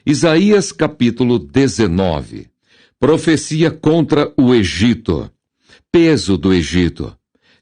Isaías capítulo 19. Profecia contra o Egito. Peso do Egito.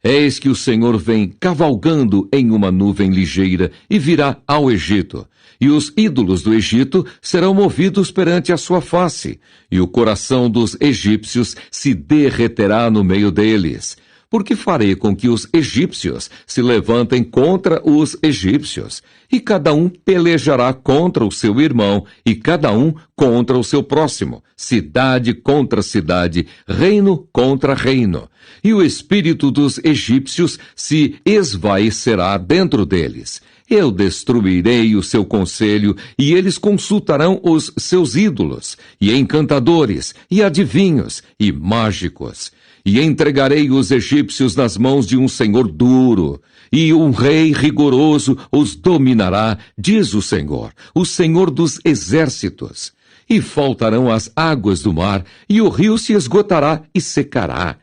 Eis que o Senhor vem cavalgando em uma nuvem ligeira e virá ao Egito. E os ídolos do Egito serão movidos perante a sua face, e o coração dos egípcios se derreterá no meio deles. Porque farei com que os egípcios se levantem contra os egípcios, e cada um pelejará contra o seu irmão, e cada um contra o seu próximo, cidade contra cidade, reino contra reino. E o espírito dos egípcios se esvaecerá dentro deles. Eu destruirei o seu conselho, e eles consultarão os seus ídolos, e encantadores, e adivinhos, e mágicos. E entregarei os egípcios nas mãos de um senhor duro, e um rei rigoroso os dominará, diz o Senhor dos exércitos. E faltarão as águas do mar, e o rio se esgotará e secará.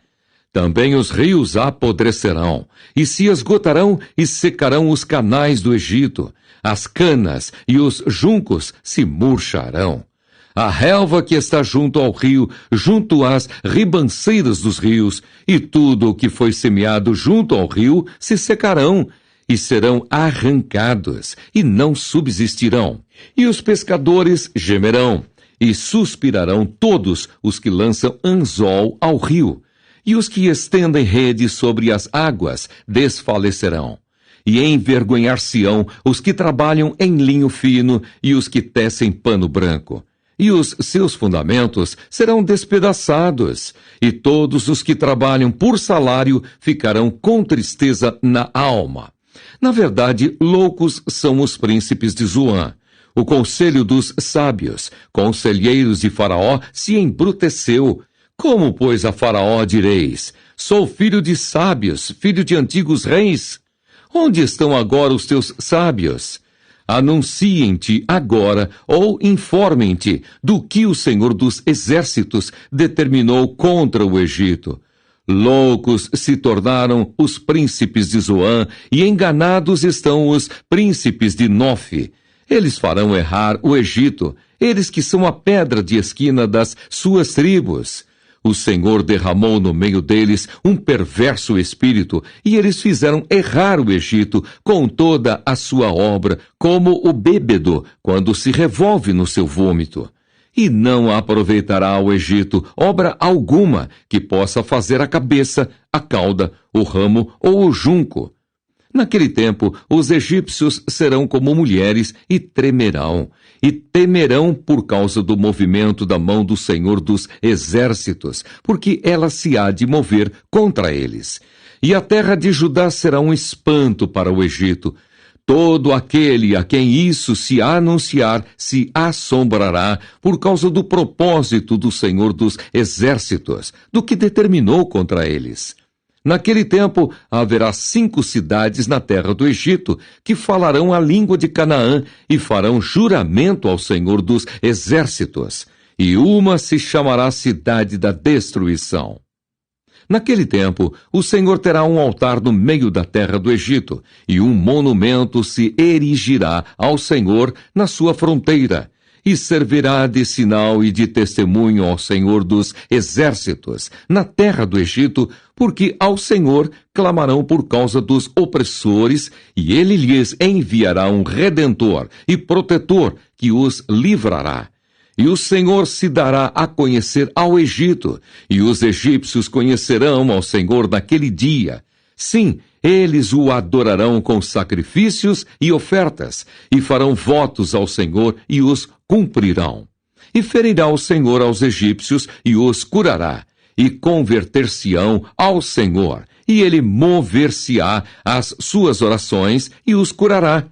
Também os rios apodrecerão, e se esgotarão e secarão os canais do Egito. As canas e os juncos se murcharão. A relva que está junto ao rio, junto às ribanceiras dos rios, e tudo o que foi semeado junto ao rio se secarão, e serão arrancados, e não subsistirão. E os pescadores gemerão, e suspirarão todos os que lançam anzol ao rio, e os que estendem rede sobre as águas desfalecerão. E envergonhar-se-ão os que trabalham em linho fino, e os que tecem pano branco. E os seus fundamentos serão despedaçados, e todos os que trabalham por salário ficarão com tristeza na alma. Na verdade, loucos são os príncipes de Zoan. O conselho dos sábios, conselheiros de Faraó, se embruteceu. Como, pois, a Faraó direis: sou filho de sábios, filho de antigos reis? Onde estão agora os teus sábios? Anunciem-te agora, ou informem-te, do que o Senhor dos exércitos determinou contra o Egito. Loucos se tornaram os príncipes de Zoan, e enganados estão os príncipes de Nofe. Eles farão errar o Egito, eles que são a pedra de esquina das suas tribos. O Senhor derramou no meio deles um perverso espírito, e eles fizeram errar o Egito com toda a sua obra, como o bêbado quando se revolve no seu vômito. E não aproveitará o Egito obra alguma que possa fazer a cabeça, a cauda, o ramo ou o junco. Naquele tempo, os egípcios serão como mulheres e tremerão, e temerão por causa do movimento da mão do Senhor dos exércitos, porque ela se há de mover contra eles. E a terra de Judá será um espanto para o Egito. Todo aquele a quem isso se anunciar se assombrará por causa do propósito do Senhor dos exércitos, do que determinou contra eles. Naquele tempo haverá 5 cidades na terra do Egito que falarão a língua de Canaã e farão juramento ao Senhor dos exércitos, e uma se chamará Cidade da Destruição. Naquele tempo, o Senhor terá um altar no meio da terra do Egito, e um monumento se erigirá ao Senhor na sua fronteira, e servirá de sinal e de testemunho ao Senhor dos exércitos na terra do Egito, porque ao Senhor clamarão por causa dos opressores, e ele lhes enviará um redentor e protetor que os livrará. E o Senhor se dará a conhecer ao Egito, e os egípcios conhecerão ao Senhor naquele dia. Sim, eles o adorarão com sacrifícios e ofertas, e farão votos ao Senhor e os cumprirão. E ferirá o Senhor aos egípcios e os curará, e converter-se-ão ao Senhor, e ele mover-se-á às suas orações e os curará.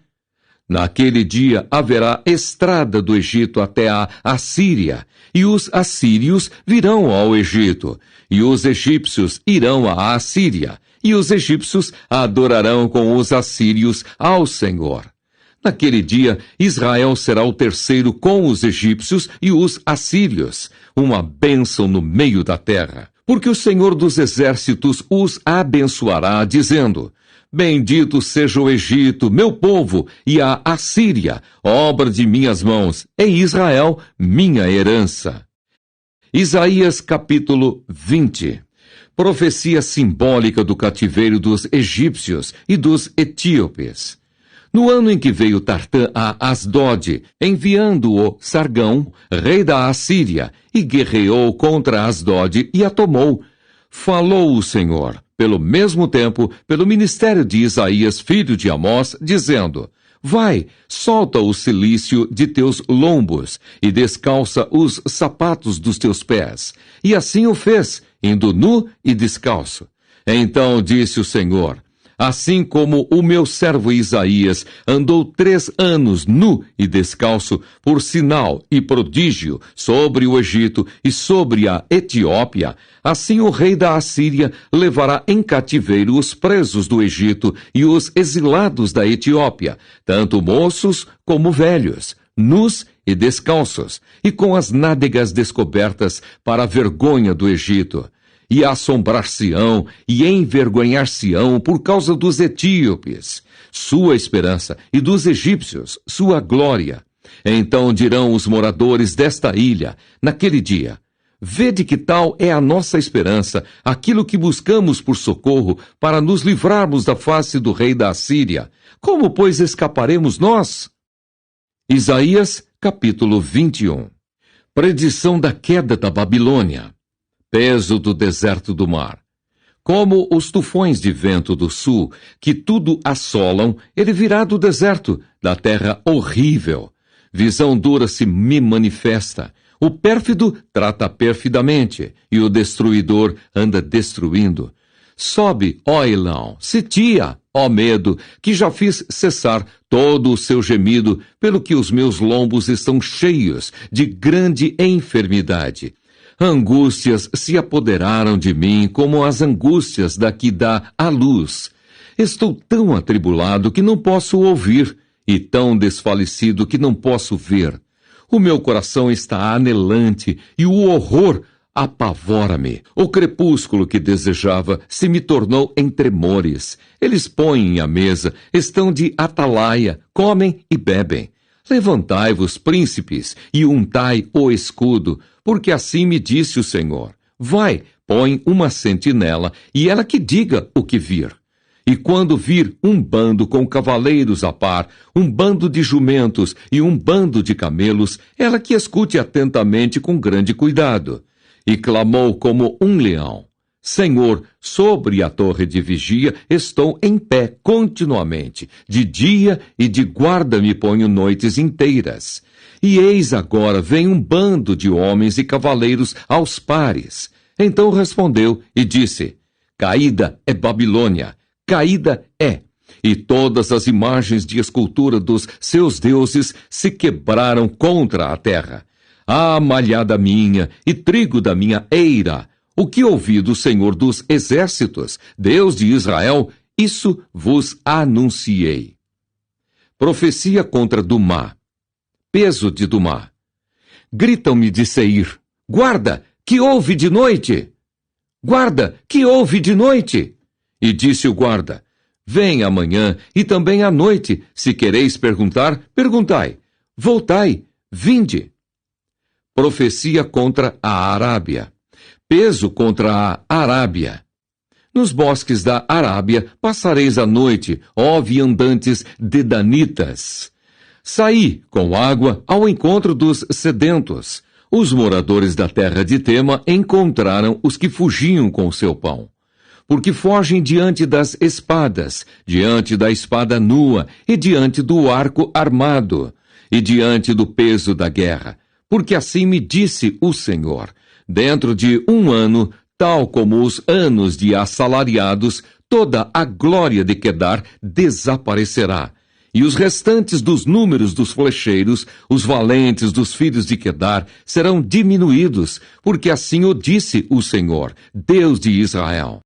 Naquele dia haverá estrada do Egito até a Assíria, e os assírios virão ao Egito, e os egípcios irão à Assíria, e os egípcios adorarão com os assírios ao Senhor. Naquele dia, Israel será o terceiro com os egípcios e os assírios, uma bênção no meio da terra. Porque o Senhor dos exércitos os abençoará, dizendo: Bendito seja o Egito, meu povo, e a Assíria, obra de minhas mãos, e Israel, minha herança. Isaías capítulo 20. Profecia simbólica do cativeiro dos egípcios e dos etíopes. No ano em que veio Tartã a Asdod, enviando-o Sargão, rei da Assíria, e guerreou contra Asdod e a tomou, falou o Senhor, pelo mesmo tempo, pelo ministério de Isaías, filho de Amós, dizendo: Vai, solta o cilício de teus lombos e descalça os sapatos dos teus pés. E assim o fez, indo nu e descalço. Então disse o Senhor: Assim como o meu servo Isaías andou 3 anos nu e descalço por sinal e prodígio sobre o Egito e sobre a Etiópia, assim o rei da Assíria levará em cativeiro os presos do Egito e os exilados da Etiópia, tanto moços como velhos, nus e descalços, e com as nádegas descobertas para a vergonha do Egito. E assombrar-se-ão e envergonhar-se-ão por causa dos etíopes, sua esperança, e dos egípcios, sua glória. Então dirão os moradores desta ilha, naquele dia: Vede que tal é a nossa esperança, aquilo que buscamos por socorro, para nos livrarmos da face do rei da Assíria. Como, pois, escaparemos nós? Isaías, capítulo 21. Predição da queda da Babilônia. Peso do deserto do mar. Como os tufões de vento do sul, que tudo assolam, ele virá do deserto, da terra horrível. Visão dura se me manifesta. O pérfido trata perfidamente, e o destruidor anda destruindo. Sobe, ó Elão, sitia, ó medo, que já fiz cessar todo o seu gemido, pelo que os meus lombos estão cheios de grande enfermidade. Angústias se apoderaram de mim como as angústias da que dá à luz. Estou tão atribulado que não posso ouvir, e tão desfalecido que não posso ver. O meu coração está anelante, e o horror apavora-me. O crepúsculo que desejava se me tornou em tremores. Eles põem à mesa, estão de atalaia, comem e bebem. Levantai-vos, príncipes, e untai o escudo, porque assim me disse o Senhor: Vai, põe uma sentinela, e ela que diga o que vir. E quando vir um bando com cavaleiros a par, um bando de jumentos e um bando de camelos, ela que escute atentamente com grande cuidado. E clamou como um leão: Senhor, sobre a torre de vigia estou em pé continuamente, de dia e de guarda me ponho noites inteiras. E eis agora vem um bando de homens e cavaleiros aos pares. Então respondeu e disse: Caída é Babilônia, caída é. E todas as imagens de escultura dos seus deuses se quebraram contra a terra. Ah, malhada minha e trigo da minha eira! O que ouvi do Senhor dos Exércitos, Deus de Israel, isso vos anunciei. Profecia contra Dumá. Peso de Dumá. Gritam-me de Seir: Guarda, que houve de noite? Guarda, que houve de noite? E disse o guarda: Vem amanhã e também à noite, se quereis perguntar, perguntai. Voltai, vinde. Profecia contra a Arábia. Peso contra a Arábia. Nos bosques da Arábia passareis a noite, ó viandantes dedanitas. Saí com água ao encontro dos sedentos. Os moradores da terra de Tema encontraram os que fugiam com seu pão. Porque fogem diante das espadas, diante da espada nua e diante do arco armado, e diante do peso da guerra. Porque assim me disse o Senhor: dentro de 1 ano, tal como os anos de assalariados, toda a glória de Quedar desaparecerá. E os restantes dos números dos flecheiros, os valentes dos filhos de Quedar, serão diminuídos, porque assim o disse o Senhor, Deus de Israel.